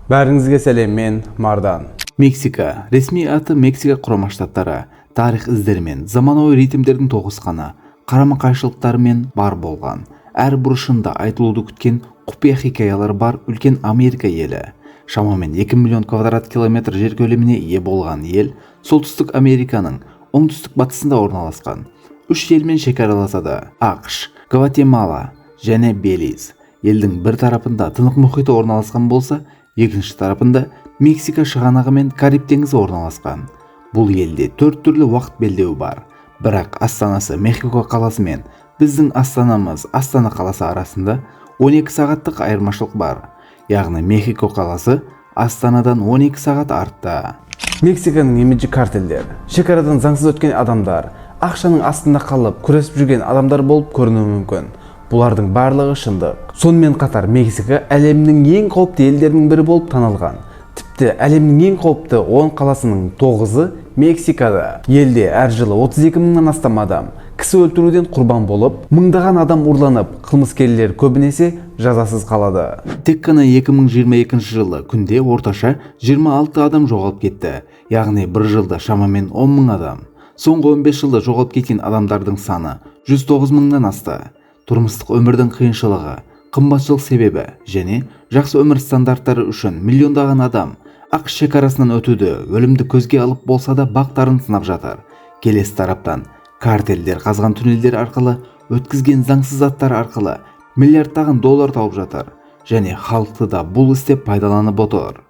Бәріңізге сәлем, мен Мардан. Мексика. Ресми аты Мексика Құрама Штаттары. Тарих іздері мен заманауи ритмдердің тоғысқаны, қарама-қайшылықтарымен бар болған. Әр бұрышында айтылуды күткен құпия хикаялар бар үлкен Америка елі. Шамамен 2 миллион квадрат километр жер көлеміне ие болған ел солтүстік Американың оңтүстік батысында орналасқан. Үш елмен шекараласады: ақш, Гватемала және Белиз. Елдің бір тарапында Тынық мұхиты орналасқан болса, екінші тарапында Мексика шығанағы мен Кариб теңізі орналасқан. Бұл елде 4 түрлі уақыт белдеуі бар. Бірақ астанасы Мехико қаласы мен біздің астанамыз Астана қаласы арасында 12 сағаттық айырмашылық бар. Яғни Мехико қаласы Астанадан 12 сағат артта. Мексиканың имиджі картелдер, шекарадан заңсыз өткен адамдар, ақшаның астында қалып күресіп жүрген адамдар болып көрінуі мүмкін. Бұлардың барлығы шындық. Сонымен қатар Мексика әлемнің ең қауіпті елдерінің бірі болып танылған. Тіпті әлемнің ең қауіпті 10 қаласының 9-ы Мексикада. Елде әр жылы 32 мыңнан астам адам кісі өлтіруден құрбан болып, мыңдаған адам ұрланып, қылмыскерлер көбінесе жазасыз қалады. Тек қана 2022 жылы күнде орташа 26 адам жоғалып кетті. Яғни бір жылда шамамен 10 мың адам. Соңғы 15 жылда жоғалып кеткен адамдардың саны 109 мыңнан асты. Тұрмыстық өмірдің қиыншылығы, қымбатшылық себебі және жақсы өмір стандарттары үшін миллиондаған адам ақш шекарасынан өтуді өлімді көзге алып болса да бақтарын сынап жатыр. Келесі тараптан картелдер қазған түнелдер арқылы, өткізген заңсыз заттар арқылы миллиардтаған доллар тауып жатыр және халықты да бұл істе пайдаланып отыр.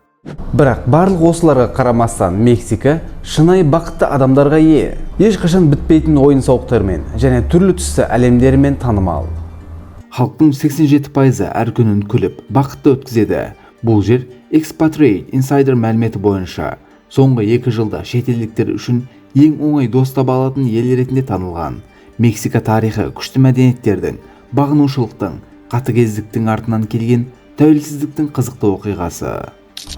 Бірақ барлық осыларға қарамастан Мексика шынайы бақытты адамдарға ие. Ешқашан бітпейтін ойын-сауықтармен және түрлі түсті әлемдерімен танымал. Халықтың 87% әр күнін күліп, бақытты өткізеді. Бұл жер Expatriate Insider мәліметі бойынша соңғы 2 жылда шетелдіктер үшін ең оңай дос таба алатын ел ретінде танылған. Мексика тарихы күшті мәдениеттердің, бағынушылықтың, қатыгездіктің артынан келген тәуелсіздіктің қызықты оқиғасы.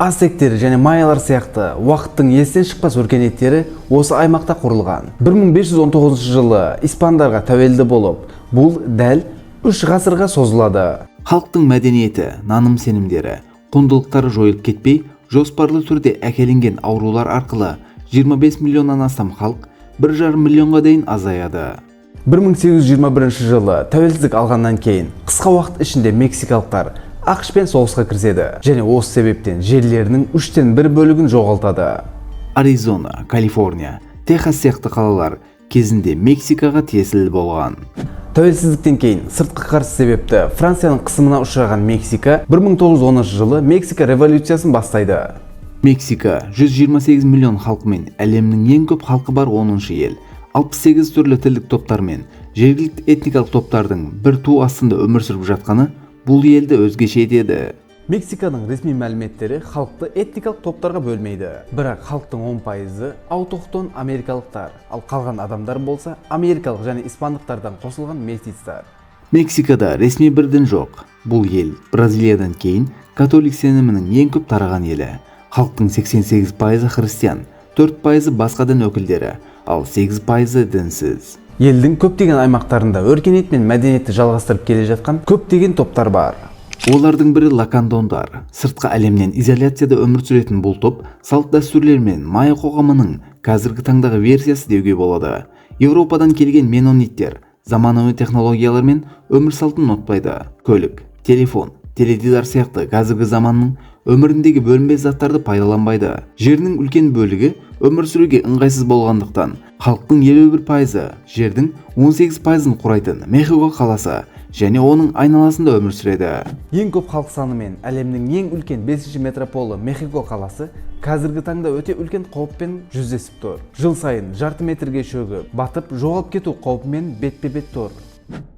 Ацтектер және майялар сияқты уақыттың естен шықпас өркениеттері осы аймақта құрылған. 1519 жылы испандарға тәуелді болып, бұл дәл 3 ғасырға созылады. Халықтың мәдениеті, наным-сенімдері, құндылықтары жойылып кетпей, жоспарлы түрде әкелінген аурулар арқылы 25 миллионнан астам халық 1,5 миллионға дейін азаяды. 1821 жылы тәуелсіздік алғаннан кейін қысқа уақыт ішінде мексикалықтар ақшпен соғысқа кіріседі және осы себептен жерлерінің 3/1 бөлігін жоғалтады. Аризона, Калифорния, Техас сияқты қалалар кезінде Мексикаға тиесілі болған. Тәуелсіздіктен кейін сыртқы қарсы себепті Францияның қысымына ұшыраған Мексика 1910 жылы Мексика революциясын бастайды. Мексика 128 миллион халқымен әлемнің ең көп халқы бар 10-шы ел. 68 түрлі тілдік топтар мен жергілікті этникалық топтардың бір ту астында өмір сүріп жатқаны бұл елді өзгеше етеді. Мексиканың ресми мәліметтері халықты этникалық топтарға бөлмейді. Бірақ халықтың 10% аутохтон америкалықтар, ал қалған адамдар болса америкалық және испандықтардан қосылған метистер. Мексикада ресми бір дін жоқ. Бұл ел Бразилиядан кейін католик сенімінің ең көп тараған елі. Халықтың 88% христиан, 4% басқа дін өкілдері, ал 8% дінсіз. Елдің көптеген аймақтарында өркениет мен мәдениетті жалғастырып келе жатқан көптеген топтар бар. Олардың бірі лакандондар. Сыртқы әлемнен изоляцияда өмір сүретін бұл топ салт дәстүрлер мен майя қоғамының қазіргі таңдағы версиясы деуге болады. Еуропадан келген менониттер заманауи технологиялар мен өмір салтын ұнатпайды. Көлік, телефон, теледидар сияқты қазіргі заманның өміріндегі бөлінбес заттарды пайдаланбайды. Жерінің үлкен бөлігі өмір сүруге ыңғайсыз болғандықтан халықтың 51%, жердің 18%-ын құрайтын Мехико қаласы және оның айналасында өмір сүреді. Ең көп халық санымен әлемнің ең үлкен 5-ші метрополы Мехико қаласы қазіргі таңда өте үлкен қауіппен жүздесіп тұр. Жыл сайын жарты метрге шөгіп, батып, жоғалып кету қаупімен бетпе-бет тұр.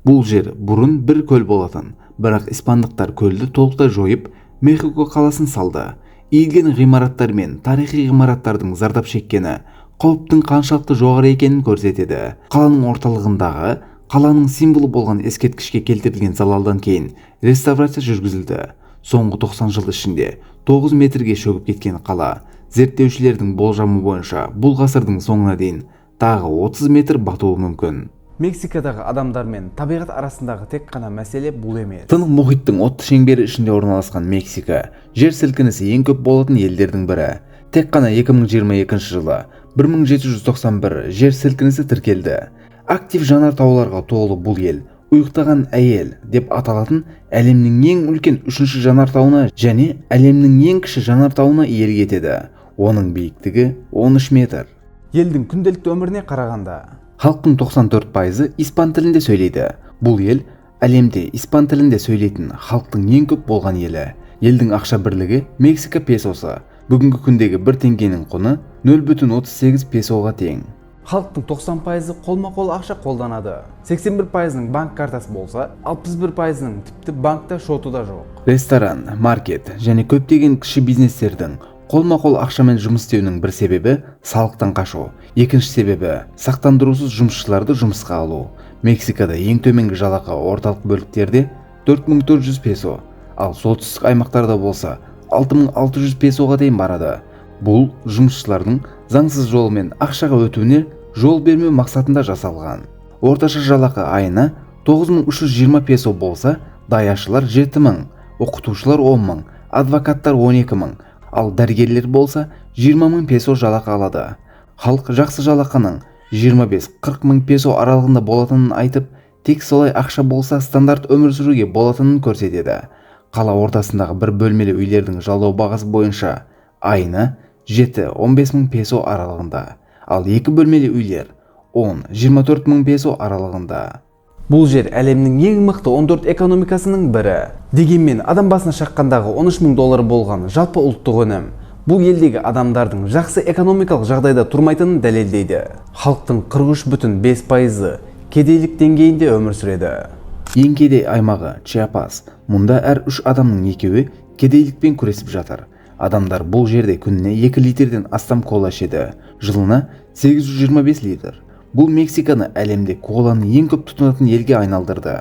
Бұл жер бұрын бір көл болатын, бірақ испандықтар көлді толықтай жойып, Мехико қаласын салды. Иілген ғимараттар мен тарихи ғимараттардың зардап шеккені қауіптің қаншалықты жоғары екенін көрсетеді. Қаланың орталығындағы қаланың символы болған ескерткішке келтірілген залалдан кейін реставрация жүргізілді. Соңғы 90 жыл ішінде 9 метрге шөгіп кеткен қала, зерттеушілердің болжамы бойынша бұл ғасырдың соңына дейін тағы 30 метр батуы мүмкін. Мексикадағы адамдар мен табиғат арасындағы тек қана мәселе бұл емес. Тынық мұхиттың отты шеңбері ішінде орналасқан Мексика жер сілкінісі ең көп болатын елдердің бірі. Тек қана 2022 жылы 1791 жер сілкінісі тіркелді. Актив жанартауларға толы бұл ел ұйықтаған әйел деп аталатын әлемнің ең үлкен 3-ші жанартауына және әлемнің ең кіші жанартауына иелік етеді. Оның биіктігі 13 метр. Елдің күнделікті өміріне қарағанда халықтың 94% испан тілінде сөйлейді. Бұл ел әлемде испан тілінде сөйлейтін халықтың ең көп болған елі. Елдің ақша бірлігі Мексика песосы. Бүгінгі күндегі 1 теңгенің құны 0,38 песоға тең. Халықтың 90% қолма-қол ақша қолданады. 81%-ның банк картасы болса, 61%-ның тіпті банкта шоты да жоқ. Ресторан, маркет және көптеген кіші бизнестердің қолма-қол ақшамен жұмыс істеуінің бір себебі салықтан қашу. Екінші себебі сақтандырусыз жұмысшыларды жұмысқа алу. Мексикада ең төменгі жалақы орталық бөліктерде 4400 песо, ал солтүстік аймақтарда болса 6600 песоға дейін барады. Бұл жұмысшылардың заңсыз жолмен ақшаға өтуіне жол бермеу мақсатында жасалған. Орташа жалақы айына 9320 песо болса, даяшылар 7000, оқытушылар 10000, адвокаттар 12000, ал дәрігерлер болса 20000 песо жалақы алады. Халық жақсы жалақының 25-40 мың песо аралығында болатынын айтып, тек солай ақша болса стандарт өмір сүруге болатынын көрсетеді. Қала ортасындағы бір бөлмелі үйлердің жалдау бағасы бойынша айына 7-15 мың песо аралығында, ал 2 бөлмелі үйлер 10-24 мың песо аралығында. Бұл жер әлемнің ең мықты 14 экономикасының бірі. Дегенмен адам басына шаққандағы 13 мың доллар болған жалпы ұлттық өнім бұл елдегі адамдардың жақсы экономикалық жағдайда тұрмайтынын дәлелдейді. Халықтың 43,5% кедейлік деңгейінде өмір сүреді. Ең кедей аймағы Чиапас. Мұнда әр 3 адамның 2-і кедейлікпен күресіп жатыр. Адамдар бұл жерде күніне 2 литрден астам кола ішеді, жылына 825 литр. Бұл Мексиканы әлемде коланы ең көп тұтынатын елге айналдырды.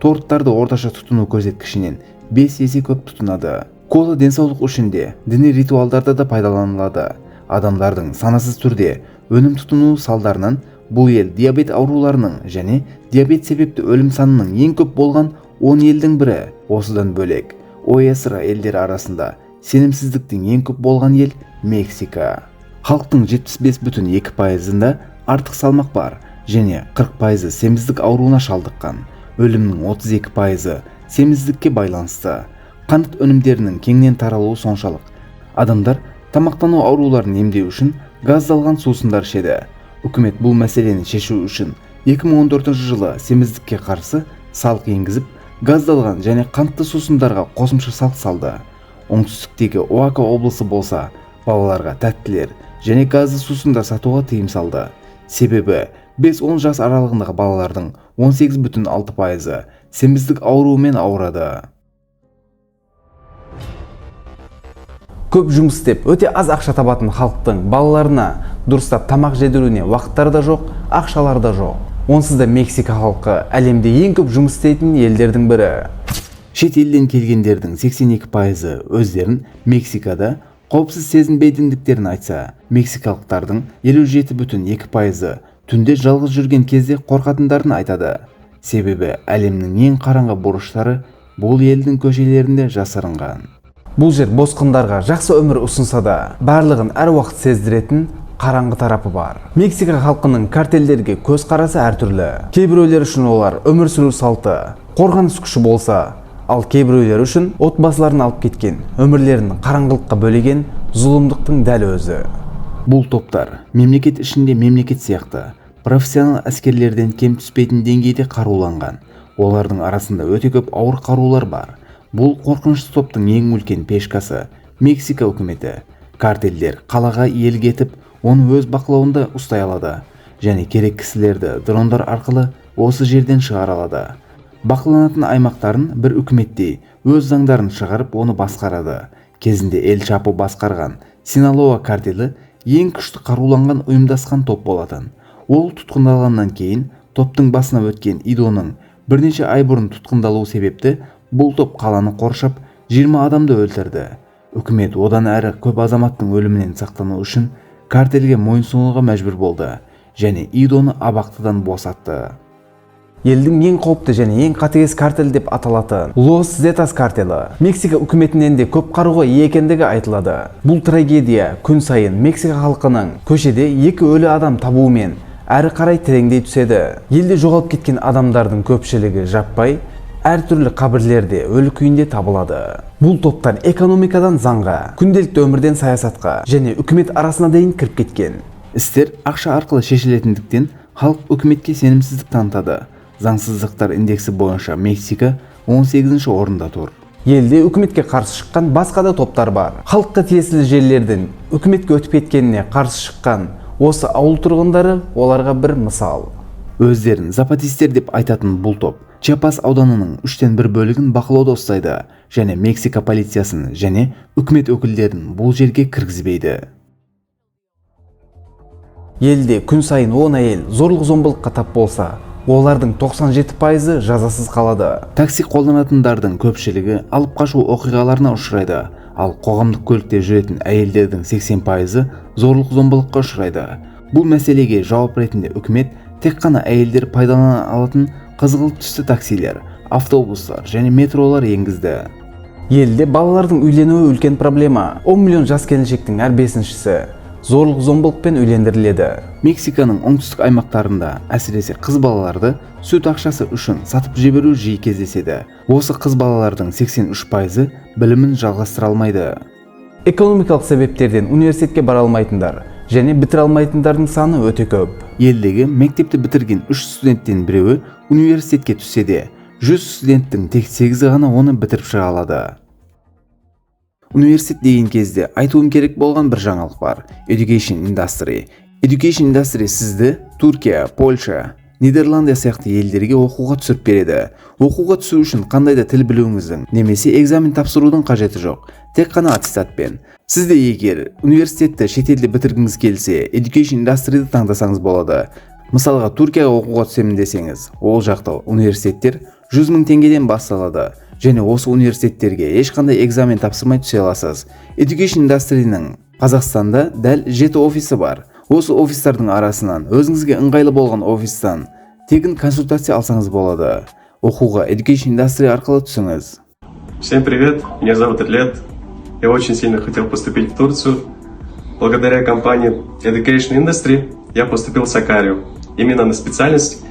Торттарды орташа тұтыну көрсеткішінен 5 есе көп тұтынады. Кола денсаулық үшін де, діни ритуалдарда да пайдаланылады. Адамдардың санасыз түрде өнім тұтыну салдарынан бұл ел диабет ауруларының және диабет себепті өлім санының ең көп болған 10 елдің бірі. Осыдан бөлек, ОЕСР елдері арасында сенімсіздіктің ең көп болған ел Мексика. Халықтың 75,2%-ында артық салмақ бар және 40% семіздік ауруына шалдыққан. Өлімнің 32% семіздікке байланысты. Қант өнімдерінің кеңінен таралуы соншалық. Адамдар тамақтану ауруларын емдеу үшін газдалған сусындар ішеді. Үкімет бұл мәселені шешу үшін 2014 жылы семіздікке қарсы салық енгізіп, газдалған және қантты сусындарға қосымша салық салды. Оңтүстіктегі Оака облысы болса, балаларға тәттілер және газды сусындар сатуға тыйым салды. Себебі 5-10 жас аралығындағы балалардың 18,6% семіздік ауруымен ауырады. Көп жұмыс істеп, өте аз ақша табатын халықтың балаларына дұрыстап тамақ жедіруіне уақыттары да жоқ, ақшалары да жоқ. Онсыз да Мексика халқы әлемде ең көп жұмыс істейтін елдердің бірі. Шет елден келгендердің 82% өздерін Мексикада қауіпсіз сезінбейтіндіктерін айтса, мексикалықтардың 57,2% түнде жалғыз жүрген кезде қорқатындарын айтады. Себебі әлемнің ең қараңғы бұрыштары бұл елдің көшелерінде жасырынған. Бұл жер босқындарға жақсы өмір ұсынса да, барлығын әр уақыт сездіретін қараңғы тарапы бар. Мексика халқының картелдерге көз қарасы әртүрлі. Кейбіреулер үшін олар өмір сүру салты, қорғаныс күші болса, ал кейбіреулер үшін отбасыларын алып кеткен, өмірлерін қараңғылыққа бөлеген зұлымдықтың дәл өзі. Бұл топтар мемлекет ішінде мемлекет сияқты профессионал әскерлерден кем түспейтін деңгейде қаруланған. Олардың арасында өте көп ауыр қарулар бар. Бұл қорқынышты топтың ең үлкен пешкасы Мексика үкіметі. Картелдер қалаға иелік етіп, оны өз бақылауында ұстай алады және керек кісілерді дрондар арқылы осы жерден шығара алады. Бақыланатын аймақтарын бір үкіметтей өз заңдарын шығарып оны басқарады. Кезінде Эл Чапо басқарған Синалоа картелі ең күшті қаруланған ұйымдасқан топ болатын. Ол тұтқындалғаннан кейін топтың басына өткен Идоның бірнеше ай бұрын тұтқындалуы себепті бұл топ қаланы қоршап 20 адамды өлтірді. Үкімет одан әрі көп азаматтың өлімінен сақтану үшін картелге мойынсұнуға мәжбүр болды және Идоны абақтыдан босатты. Елдің ең қауіпті және ең қатыгез картель деп аталатын Лос Зетас картелі Мексика үкіметінен де көп қаруға ие екендігі айтылады. Бұл трагедия күн сайын Мексика халқының көшеде 2 өлі адам табуымен әрі қарай тереңдей түседі. Елде жоғалып кеткен адамдардың көпшілігі жаппай әртүрлі қабірлерде өлі күйінде табылады. Бұл топтар экономикадан заңға, күнделікті өмірден саясатқа және үкімет арасына дейін кіріп кеткен. Істер ақша арқылы шешілетіндіктен халық үкіметке сенімсіздік танытады. Заңсыздықтар индексі бойынша Мексика 18-ші орында тұр. Елде үкіметке қарсы шыққан басқа да топтар бар. Халыққа тиесілі жерлердің үкіметке өтіп кеткеніне қарсы шыққан осы ауыл тұрғындары оларға бір мысал. Өздерін запатистер деп айтатын бұл топ Чиапас ауданының 3/1 бөлігін бақылауда ұстайды және Мексика полициясын және үкімет өкілдерін бұл жерге кіргізбейді. Елде күн сайын 10 әйел зорлық-зомбылыққа тап болса, олардың 97% жазасыз қалады. Такси қолданатындардың көпшілігі алып қашу оқиғаларына ұшырайды, ал қоғамдық көлікте жүретін әйелдердің 80% зорлық-зомбылыққа ұшырайды. Бұл мәселеге жауап ретінде үкімет тек қана әйелдер пайдалана алатын қызғылт түсті таксилер, автобустар және метролар енгізді. Елде балалардың үйленуі үлкен проблема. 10 миллион жас келіншектің әр 5-шісі зорлық-зомбылықпен үйлендіріледі. Мексиканың оңтүстік аймақтарында әсіресе қыз балаларды сүт ақшасы үшін сатып жіберу жиі кездеседі. Осы қыз балалардың 83% білімін жалғастыра алмайды. Экономикалық себептерден университетке бара алмайтындар және бітіре алмайтындардың саны өте көп. Елдегі мектепті бітірген 3 студенттен біреуі университетке түссе де, 100 студенттің тек 8-і ғана оны бітіріп шыға алады. Университет деген кезде айтуым керек болған бір жаңалық бар. Education Industry. Education Industry сізді Түркия, Польша, Нидерландия сияқты елдерге оқуға түсіріп береді. Оқуға түсу үшін қандай да тіл білуіңіздің немесе экзамен тапсырудың қажеті жоқ. Тек қана аттестатпен. Сізде егер университетті шетелде бітіргіңіз келсе, Education Industry'ді таңдасаңыз болады. Мысалға, Түркияға оқуға түсемін десеңіз, ол жақта университеттер 100 000 теңгеден басталады. Және осы университеттерге ешқандай экзамен тапсырмай түсе аласыз. Education Industry'нің Қазақстанда дәл 7 офисі бар. Осы офистардың арасынан өзіңізге ыңғайлы болған офистан тегін консультация алсаңыз болады. Оқуға Education Industry арқылы түсіңіз. Всем привет, меня зовут Эдлет. Я очень сильно хотел поступить в Турцию. Благодаря компании Education Industry я поступил в Сакарию, именно на специальность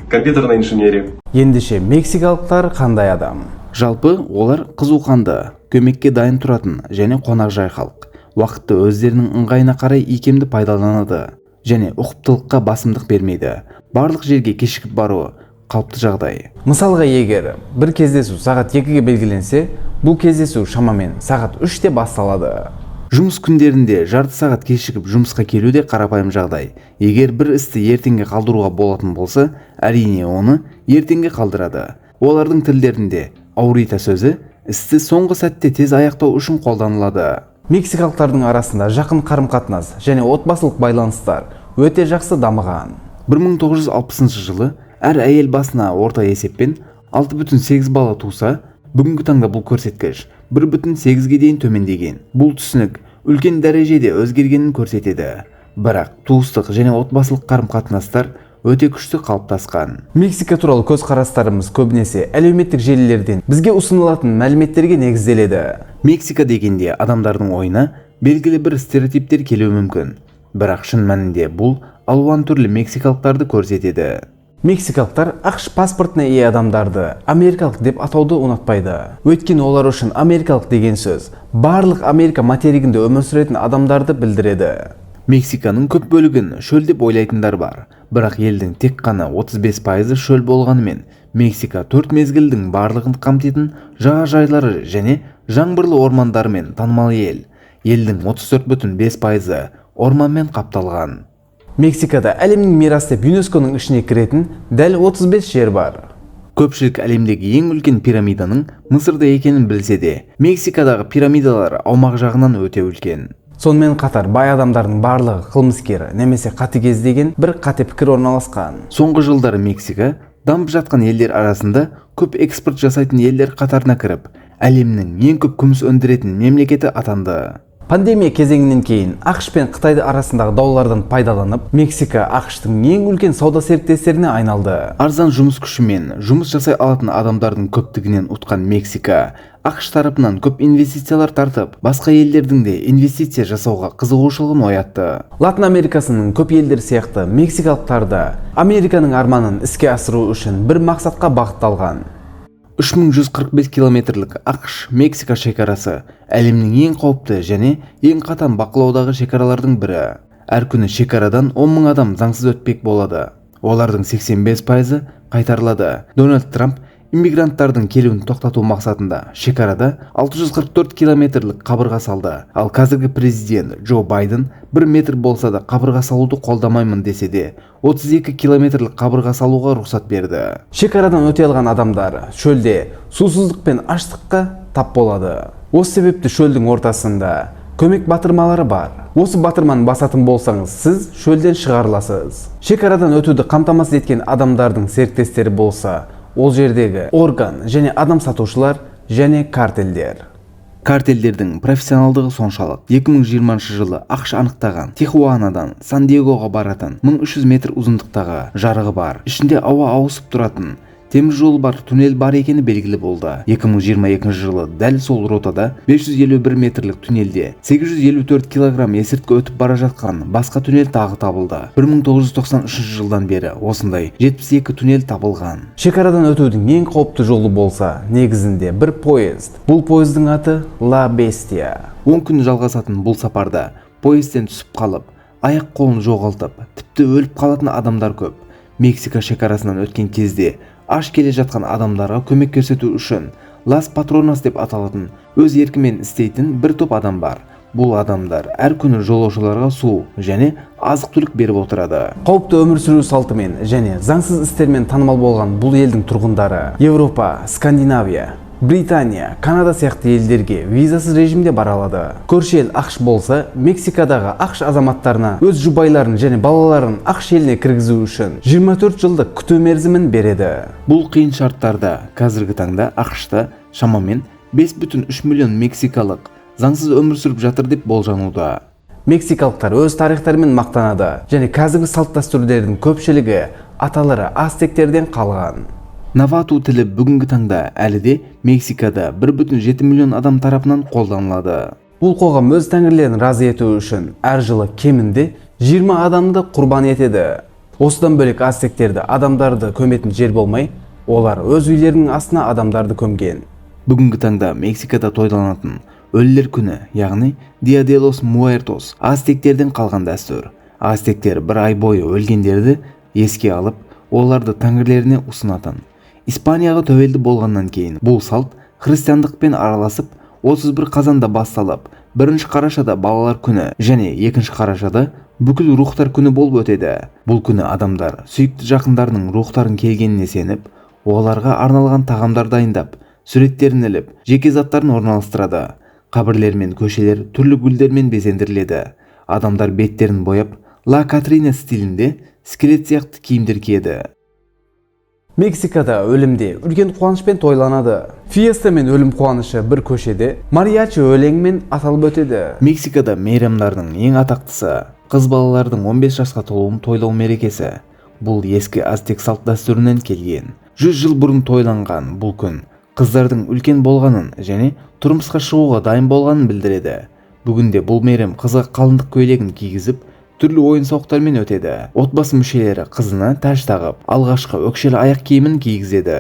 компьютерной инженерии. Ендеше мексикалықтар қандай адам? Жалпы олар қызуқанды, көмекке дайын тұратын және қонақжай халық. Уақытты өздерінің ыңғайына қарай икемді пайдаланады және ұқыптылыққа басымдық бермейді. Барлық жерге кешігіп баруы қалыпты жағдай. Мысалға, егер бір кездесу сағат 2-ге белгіленсе, бұл кездесу шамамен сағат 3-те басталады. Жұмыс күндерінде жарты сағат кешігіп жұмысқа келу де қарапайым жағдай. Егер бір істі ертеңге қалдыруға болатын болса, әрине оны ертеңге қалдырады. Олардың тілдерінде аурita сөзі істі соңғы сәтте тез аяқтау үшін қолданылады. Мексикалықтардың арасында жақын қарым-қатынас және отбасылық байланыстар өте жақсы дамыған. 1960 жылы әр әйел басына орта есеппен 6,8 бала туса, бүгінгі таңда бұл көрсеткіш 1,8-ге дейін төмендеген. Бұл түсінік үлкен дәрежеде өзгергенін көрсетеді. Бірақ туыстық және отбасылық қарым-қатынастар өте күшті қалыптасқан. Мексика туралы көзқарастарымыз көбінесе әлеуметтік желілерден бізге ұсынылатын мәліметтерге негізделеді. Мексика дегенде адамдардың ойына белгілі бір стереотиптер келуі мүмкін. Бірақ шын мәнінде бұл алуан түрлі мексикалықтарды көрсетеді. Мексикалықтар ақш паспортына ие адамдарды америкалық деп атауды ұнатпайды. Өйткені олар үшін америкалық деген сөз барлық Америка материгінде өмір сүретін адамдарды білдіреді. Мексиканың көп бөлігін шөл деп ойлайтындар бар. Бірақ елдің тек қана 35% шөл болғанымен, Мексика 4 мезгілдің барлығын қамтитын жағажайлары және жаңбырлы ормандармен танымал ел. Елдің 34,5% орманмен қапталған. Мексикада әлемнің мирасы деп ЮНЕСКОның ішіне кіретін дәл 35 жер бар. Көпшілік әлемдегі ең үлкен пирамиданың Мысырда екенін білсе де, Мексикадағы пирамидалар аумақ жағынан өте үлкен. Сонымен қатар бай адамдардың барлығы қылмыскер немесе қатыгез деген бір қате пікір орналасқан. Соңғы жылдары Мексика дамып жатқан елдер арасында көп экспорт жасайтын елдер қатарына кіріп, әлемнің ең көп күміс өндіретін мемлекеті атанды. Пандемия кезеңінен кейін ақш пен Қытайды арасындағы даулардан пайдаланып, Мексика ақштың ең үлкен сауда серіктестеріне айналды. Арзан жұмыс күшімен жұмыс жасай алатын адамдардың көптігінен ұтқан Мексика ақш тарапынан көп инвестициялар тартып, басқа елдердің де инвестиция жасауға қызығушылығын оятты. Латын Америкасының көп елдер сияқты мексикалықтар да Американың арманын іске асыру үшін бір мақсатқа бағытталған. 3145 километрлік ақш-Мексика шекарасы әлемнің ең қауіпті және ең қатаң бақылаудағы шекаралардың бірі. Әр күні шекарадан 10 мың адам заңсыз өтпек болады. Олардың 85% қайтарылады. Дональд Трамп иммигранттардың келуін тоқтату мақсатында шекарада 644 километрлік қабырға салды. Ал қазіргі президент Джо Байден 1 метр болса да қабырға салуды қолдамаймын десе де 32 километрлік қабырға салуға рұқсат берді. Шекарадан өте алған адамдар шөлде сусыздық пен аштыққа тап болады. Осы себепті шөлдің ортасында көмек батырмалары бар. Осы батырманы басатын болсаңыз, сіз шөлден шығарыласыз. Шекарадан өтуді қамтамасыз еткен адамдардың серіктестері болса, ол жердегі орган және адам сатушылар және картелдер. Картелдердің профессионалдығы соншалық. 2020 жылы ақш анықтаған Тихуанадан Сан-Диегоға баратын 1300 метр ұзындықтағы жарығы бар. Ішінде ауа ауысып тұратын темір жол бар, туннель бар екені белгілі болды. 2022 жылы дәл сол ротада 551 метрлік туннельде 854 килограмм есірткі өтіп бара жатқан басқа туннель тағы табылды. 1993 жылдан бері осындай 72 туннель табылған. Шекарадан өтудің ең қауіпті жолы болса, негізінде бір поезд. Бұл поездың аты Ла Бестия. 10 күн жалғасатын бұл сапарда поезден түсіп қалып, аяқ қолын жоғалтып, тіпті өліп қалатын адамдар көп. Мексика шекарасынан өткен кезде аш келе жатқан адамдарға көмек көрсету үшін Лас Патронас деп аталатын өз еркімен істейтін бір топ адам бар. Бұл адамдар әр күні жолаушыларға су және азық-түлік беріп отырады. Қауіпті өмір сүру салтымен және заңсыз істермен танымал болған бұл елдің тұрғындары Европа, Скандинавия, Британия, Канада сияқты елдерге визасыз режимде бара алады. Көрші ел ақш болса, Мексикадағы ақш азаматтарына өз жұбайларын және балаларын ақш еліне кіргізу үшін 24 жылдық күту мерзімін береді. Бұл қиын шарттарда қазіргі таңда ақшта шамамен 5,3 миллион мексикалық заңсыз өмір сүріп жатыр деп болжануда. Мексикалықтар өз тарихтарымен мақтанады және қазіргі салт-дәстүрлердің көпшілігі аталары ацтектерден қалған. Навату тілі бүгінгі таңда әлі де Мексикада 1,7 миллион адам тарапынан қолданылады. Бұл қоғам өз тәңірлерін разы ету үшін әр жылы кемінде 20 адамды құрбан етеді. Осыдан бөлек ацтектерді адамдарды көметін жер болмай, олар өз үйлерінің астына адамдарды көмген. Бүгінгі таңда Мексикада тойланатын өлілер күні, яғни Dia de los Muertos, ацтектерден қалған дәстүр. Ацтектер бір ай бойы өлгендерді еске алып, оларды тәңірлеріне ұсынатын. Испанияға тәуелді болғаннан кейін бұл салт христиандықпен араласып 31 қазанда басталып, 1 қарашада балалар күні және 2 қарашада бүкіл рухтар күні болып өтеді. Бұл күні адамдар сүйікті жақындарының рухтарын келгеніне сеніп, оларға арналған тағамдар дайындап, суреттерін іліп, жеке заттарын орналастырады. Қабірлер мен көшелер түрлі гүлдермен безендіріледі. Адамдар беттерін бояп, Ла Катрина стилінде скелет сияқты киімдер киеді. Мексикада өлімде үлкен қуанышпен тойланады. Фиеста мен өлім қуанышы бір көшеде мариачи өлеңмен аталып өтеді. Мексикада мейрамдардың ең атақтысы қыз балалардың 15 жасқа толуын тойлау мерекесі. Бұл ескі ацтек салт дәстүрінен келген. 100 жыл бұрын тойланған бұл күн қыздардың үлкен болғанын және тұрмысқа шығуға дайын болғанын білдіреді. Бүгінде бұл мейрам қызға қалыңдық көйлегін кигізіп, түрлі ойын-сауықтармен өтеді. Отбасы мүшелері қызына тәж тағып, алғашқы өкшелі аяқ киімін кигізеді.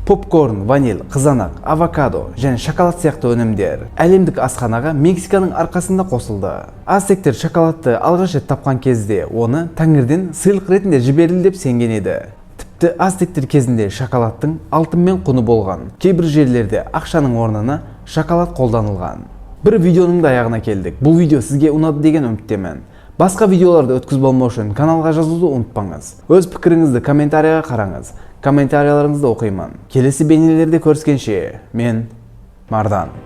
Попкорн, ваниль, қызанақ, авокадо және шоколад сияқты өнімдер әлемдік асханаға Мексиканың арқасында қосылды. Ацтектер шоколадты алғаш рет тапқан кезде оны тәңірден сыйлық ретінде жіберілді деп сенген еді. Тіпті ацтектер кезінде шоколадтың алтынмен құны болған. Кейбір жерлерде ақшаның орнына шоколад қолданылған. Бір видеоның да аяғына келдік. Бұл видео сізге ұнады деген үміттемін. Басқа видеоларды өткіз болмау үшін каналға жазуды ұмытпаңыз. Өз пікіріңізді комментарияға қараңыз. Комментарияларыңызды оқимын. Келесі бейнелерде көріскенше, мен Мардан.